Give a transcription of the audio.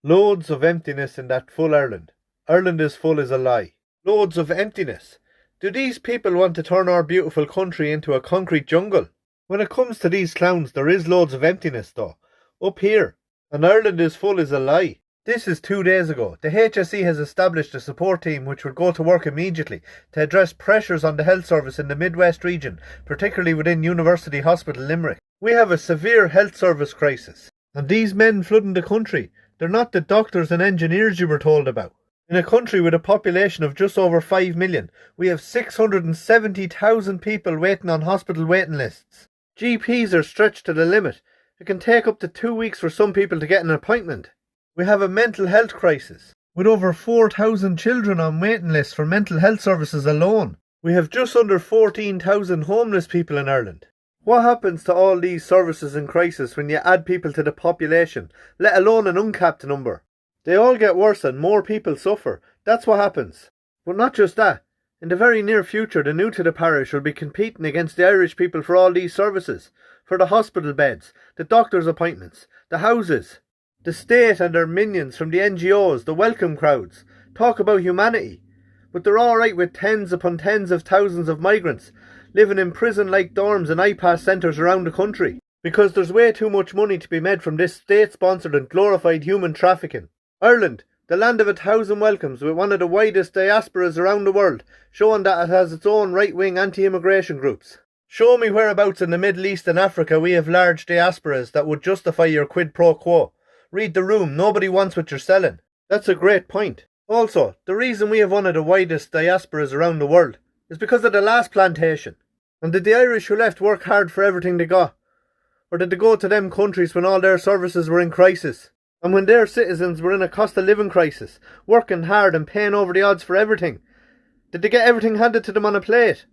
Loads of emptiness in that full Ireland. Ireland is full is a lie. Loads of emptiness. Do these people want to turn our beautiful country into a concrete jungle? When it comes to these clowns, there is loads of emptiness though. Up here. And Ireland is full is a lie. This is 2 days ago. The HSE has established a support team which would go to work immediately to address pressures on the health service in the Midwest region, particularly within University Hospital Limerick. We have a severe health service crisis. And these men flooding the country, they're not the doctors and engineers you were told about. In a country with a population of just over 5 million, we have 670,000 people waiting on hospital waiting lists. GPs are stretched to the limit. It can take up to 2 weeks for some people to get an appointment. We have a mental health crisis, with over 4,000 children on waiting lists for mental health services alone. We have just under 14,000 homeless people in Ireland. What happens to all these services in crisis when you add people to the population, let alone an uncapped number? They all get worse and more people suffer. That's what happens. But not just that. In the very near future, the new to the parish will be competing against the Irish people for all these services. For the hospital beds, the doctor's appointments, the houses. The state and their minions from the NGOs, the welcome crowds. Talk about humanity. But they're alright with tens upon tens of thousands of migrants living in prison-like dorms and iPass centres around the country. Because there's way too much money to be made from this state-sponsored and glorified human trafficking. Ireland, the land of 1,000 welcomes with one of the widest diasporas around the world, showing that it has its own right-wing anti-immigration groups. Show me whereabouts in the Middle East and Africa we have large diasporas that would justify your quid pro quo. Read the room, nobody wants what you're selling. That's a great point. Also, the reason we have one of the widest diasporas around the world is because of the last plantation. And did the Irish who left work hard for everything they got? Or did they go to them countries when all their services were in crisis? And when their citizens were in a cost of living crisis, working hard and paying over the odds for everything? Did they get everything handed to them on a plate?